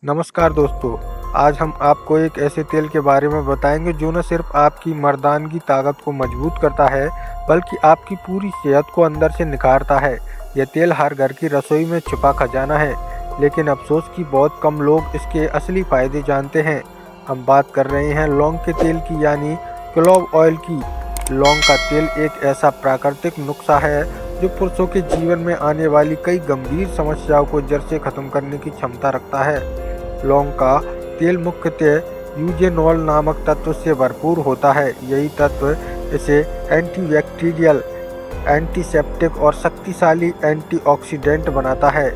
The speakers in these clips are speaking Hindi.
नमस्कार दोस्तों। आज हम आपको एक ऐसे तेल के बारे में बताएंगे जो न सिर्फ आपकी मर्दानगी ताकत को मजबूत करता है बल्कि आपकी पूरी सेहत को अंदर से निखारता है। यह तेल हर घर की रसोई में छुपा खजाना है, लेकिन अफसोस कि बहुत कम लोग इसके असली फायदे जानते हैं। हम बात कर रहे हैं लौंग के तेल की, यानी क्लोव ऑयल की। लौंग का तेल एक ऐसा प्राकृतिक नुस्खा है जो पुरुषों के जीवन में आने वाली कई गंभीर समस्याओं को जड़ से खत्म करने की क्षमता रखता है। लौंग का तेल मुख्यतः यूजेनॉल नामक तत्व से भरपूर होता है। यही तत्व इसे एंटीबैक्टीरियल, एंटीसेप्टिक और शक्तिशाली एंटीऑक्सीडेंट बनाता है।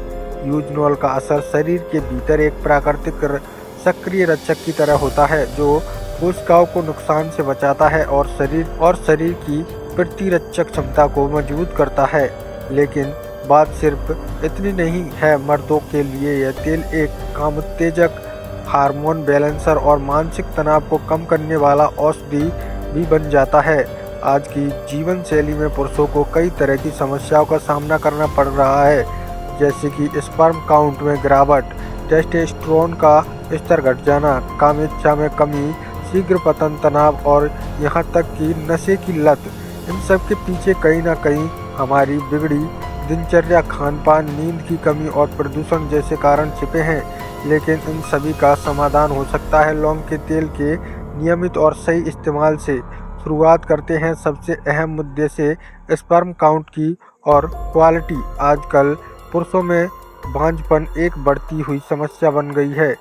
यूजेनॉल का असर शरीर के भीतर एक प्राकृतिक सक्रिय रक्षक की तरह होता है जो कोशिकाओं को नुकसान से बचाता है और शरीर की प्रतिरक्षक क्षमता को मजबूत करता है। लेकिन बात सिर्फ इतनी नहीं है। मर्दों के लिए यह तेल एक कामोत्तेजक, हार्मोन बैलेंसर और मानसिक तनाव को कम करने वाला औषधि भी बन जाता है। आज की जीवन शैली में पुरुषों को कई तरह की समस्याओं का सामना करना पड़ रहा है, जैसे कि स्पर्म काउंट में गिरावट, टेस्टोस्टेरोन का स्तर घट जाना, कामेच्छा में कमी, शीघ्र पतन, तनाव और यहाँ तक कि नशे की लत। इन सब के पीछे कहीं ना कहीं हमारी बिगड़ी दिनचर्या, खान-पान, नींद की कमी और प्रदूषण जैसे कारण छिपे हैं। लेकिन इन सभी का समाधान हो सकता है लौंग के तेल के नियमित और सही इस्तेमाल से। शुरुआत करते हैं सबसे अहम मुद्दे से, स्पर्म काउंट की और क्वालिटी। आजकल पुरुषों में बांझपन एक बढ़ती हुई समस्या बन गई है।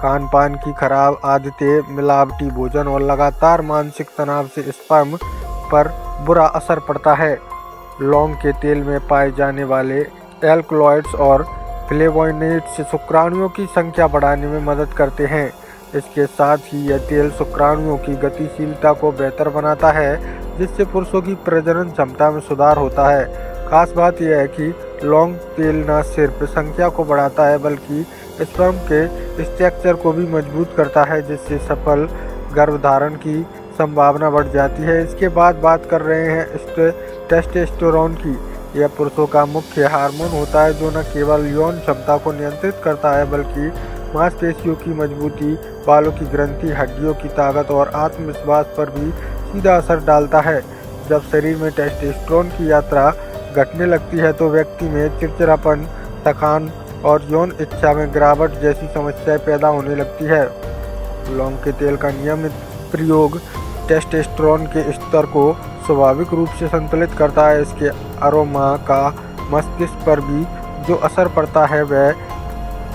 खान-पान की खराब आदतें, मिलावटी भोजन और लगातार मानसिक तनाव से स्पर्म पर बुरा असर पड़ता है। लौंग के तेल में पाए जाने वाले एल्कलॉइड्स और फ्लेवोनोइड्स शुक्राणुओं की संख्या बढ़ाने में मदद करते हैं। इसके साथ ही यह तेल शुक्राणुओं की गतिशीलता को बेहतर बनाता है, जिससे पुरुषों की प्रजनन क्षमता में सुधार होता है। खास बात यह है कि लौंग तेल न सिर्फ संख्या को बढ़ाता है बल्कि स्पर्म के स्ट्रक्चर को भी मजबूत करता है, जिससे सफल गर्भधारण की संभावना बढ़ जाती है। इसके बाद बात कर रहे हैं टेस्टोस्टेरोन की। यह पुरुषों का मुख्य हार्मोन होता है जो न केवल यौन क्षमता को नियंत्रित करता है बल्कि मांसपेशियों की मजबूती, बालों की ग्रंथि, हड्डियों की ताकत और आत्मविश्वास पर भी सीधा असर डालता है। जब शरीर में टेस्टोस्टेरोन की मात्रा घटने लगती है तो व्यक्ति में चिड़चिड़ापन, थकान और यौन इच्छा में गिरावट जैसी समस्याएं पैदा होने लगती है। लौंग के तेल का नियमित प्रयोग टेस्टोस्टेरोन के स्तर को स्वाभाविक रूप से संतुलित करता है। इसके अरोमा का मस्तिष्क पर भी जो असर पड़ता है वह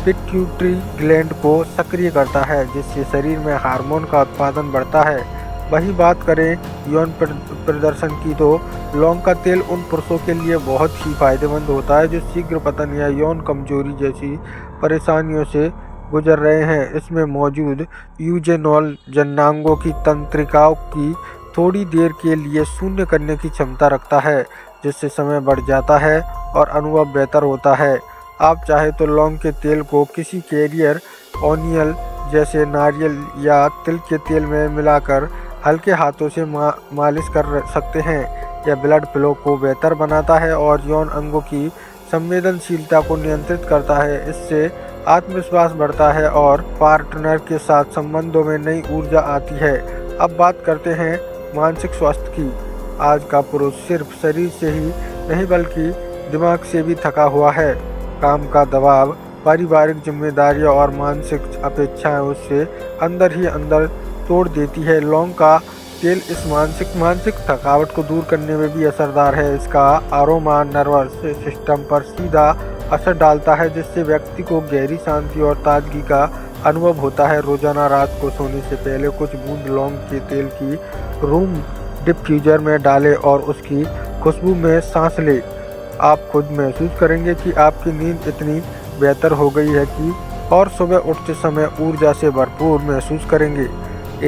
पिट्यूटरी ग्लैंड को सक्रिय करता है, जिससे शरीर में हार्मोन का उत्पादन बढ़ता है। वही बात करें यौन प्रदर्शन की, तो लौंग का तेल उन पुरुषों के लिए बहुत ही फायदेमंद होता है जो शीघ्र पतन या यौन कमजोरी जैसी परेशानियों से गुजर रहे हैं। इसमें मौजूद यूजेनॉल जननांगों की तंत्रिकाओं की थोड़ी देर के लिए शून्य करने की क्षमता रखता है, जिससे समय बढ़ जाता है और अनुभव बेहतर होता है। आप चाहे तो लौंग के तेल को किसी कैरियर ऑनियल जैसे नारियल या तिल के तेल में मिलाकर हल्के हाथों से मालिश कर सकते हैं। यह ब्लड फ्लो को बेहतर बनाता है और यौन अंगों की संवेदनशीलता को नियंत्रित करता है। इससे आत्मविश्वास बढ़ता है और पार्टनर के साथ संबंधों में नई ऊर्जा आती है। अब बात करते हैं मानसिक स्वास्थ्य की। आज का पुरुष सिर्फ शरीर से ही नहीं बल्कि दिमाग से भी थका हुआ है। काम का दबाव, पारिवारिक जिम्मेदारियां और मानसिक अपेक्षाएं उसे अंदर ही अंदर तोड़ देती है। लौंग का तेल इस मानसिक थकावट को दूर करने में भी असरदार है। इसका अरोमा नर्वस सिस्टम पर सीधा असर डालता है, जिससे व्यक्ति को गहरी शांति और ताजगी का अनुभव होता है। रोजाना रात को सोने से पहले कुछ बूंद लौंग के तेल की रूम डिफ्यूजर में डालें और उसकी खुशबू में सांस लें। आप खुद महसूस करेंगे कि आपकी नींद इतनी बेहतर हो गई है कि और सुबह उठते समय ऊर्जा से भरपूर महसूस करेंगे।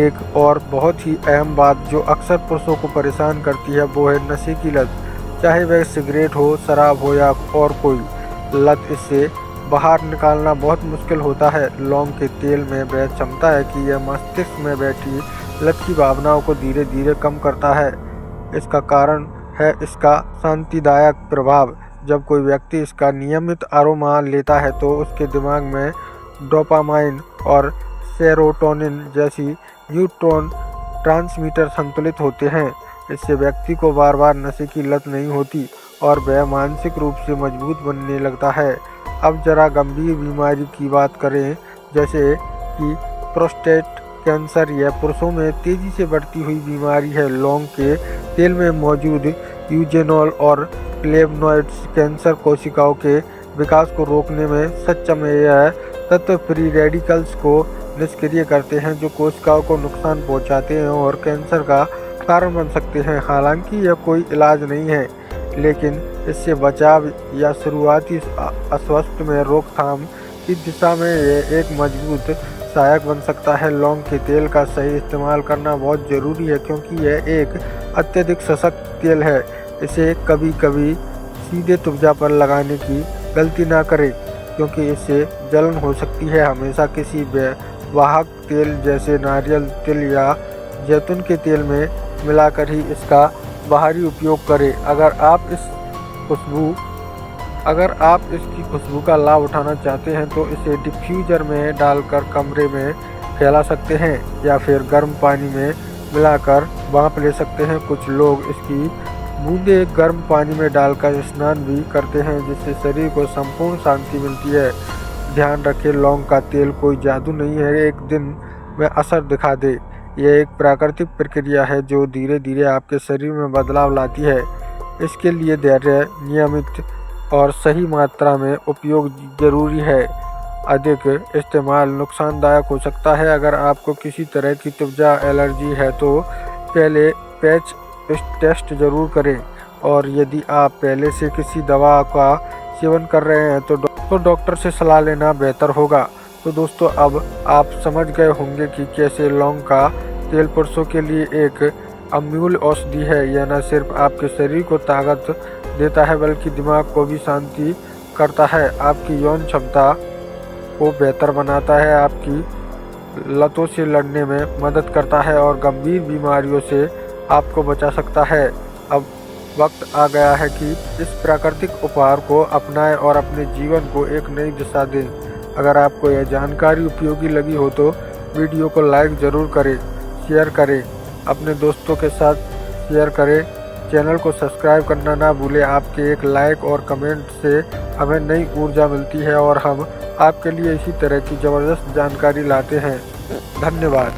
एक और बहुत ही अहम बात जो अक्सर पुरुषों को परेशान करती है वो है नशे की लत। चाहे वह सिगरेट हो, शराब हो या और कोई लत, इससे बाहर निकालना बहुत मुश्किल होता है। लौंग के तेल में वह क्षमता है कि यह मस्तिष्क में बैठी लत की भावनाओं को धीरे धीरे कम करता है। इसका कारण है इसका शांतिदायक प्रभाव। जब कोई व्यक्ति इसका नियमित अरोमा लेता है तो उसके दिमाग में डोपामाइन और सेरोटोनिन जैसी न्यूट्रॉन ट्रांसमीटर संतुलित होते हैं। इससे व्यक्ति को बार बार नशे की लत नहीं होती और वह मानसिक रूप से मजबूत बनने लगता है। अब जरा गंभीर बीमारी की बात करें, जैसे कि प्रोस्टेट कैंसर। यह पुरुषों में तेजी से बढ़ती हुई बीमारी है। लौंग के तेल में मौजूद यूजेनॉल और फ्लेवोनॉइड्स कैंसर कोशिकाओं के विकास को रोकने में सक्षम है। यह तत्व फ्री रेडिकल्स को निष्क्रिय करते हैं जो कोशिकाओं को नुकसान पहुंचाते हैं और कैंसर का कारण बन सकते हैं। हालांकि यह कोई इलाज नहीं है, लेकिन इससे बचाव या शुरुआती अस्वस्थ में रोकथाम की दिशा में यह एक मजबूत सहायक बन सकता है। लौंग के तेल का सही इस्तेमाल करना बहुत ज़रूरी है क्योंकि यह एक अत्यधिक सशक्त तेल है। इसे कभी कभी सीधे त्वचा पर लगाने की गलती ना करें क्योंकि इससे जलन हो सकती है। हमेशा किसी वाहक तेल जैसे नारियल तेल या जैतून के तेल में मिलाकर ही इसका बाहरी उपयोग करें। अगर आप इसकी खुशबू का लाभ उठाना चाहते हैं तो इसे डिफ्यूज़र में डालकर कमरे में फैला सकते हैं या फिर गर्म पानी में मिलाकर भाप ले सकते हैं। कुछ लोग इसकी बूंदें गर्म पानी में डालकर स्नान भी करते हैं जिससे शरीर को संपूर्ण शांति मिलती है। ध्यान रखें, लौंग का तेल कोई जादू नहीं है एक दिन में असर दिखा दे। यह एक प्राकृतिक प्रक्रिया है जो धीरे धीरे आपके शरीर में बदलाव लाती है। इसके लिए धैर्य, नियमित और सही मात्रा में उपयोग जरूरी है। अधिक इस्तेमाल नुकसानदायक हो सकता है। अगर आपको किसी तरह की त्वचा एलर्जी है तो पहले पैच टेस्ट जरूर करें और यदि आप पहले से किसी दवा का सेवन कर रहे हैं तो डॉक्टर से सलाह लेना बेहतर होगा। तो दोस्तों, अब आप समझ गए होंगे कि कैसे लौंग का तेल पुरुषों के लिए एक अमूल्य औषधि है। यह न सिर्फ आपके शरीर को ताकत देता है बल्कि दिमाग को भी शांति करता है, आपकी यौन क्षमता को बेहतर बनाता है, आपकी लतों से लड़ने में मदद करता है और गंभीर बीमारियों से आपको बचा सकता है। अब वक्त आ गया है कि इस प्राकृतिक उपहार को अपनाएं और अपने जीवन को एक नई दिशा दें। अगर आपको यह जानकारी उपयोगी लगी हो तो वीडियो को लाइक ज़रूर करें, शेयर करें, अपने दोस्तों के साथ शेयर करें। चैनल को सब्सक्राइब करना ना भूलें। आपके एक लाइक और कमेंट से हमें नई ऊर्जा मिलती है और हम आपके लिए इसी तरह की ज़बरदस्त जानकारी लाते हैं। धन्यवाद।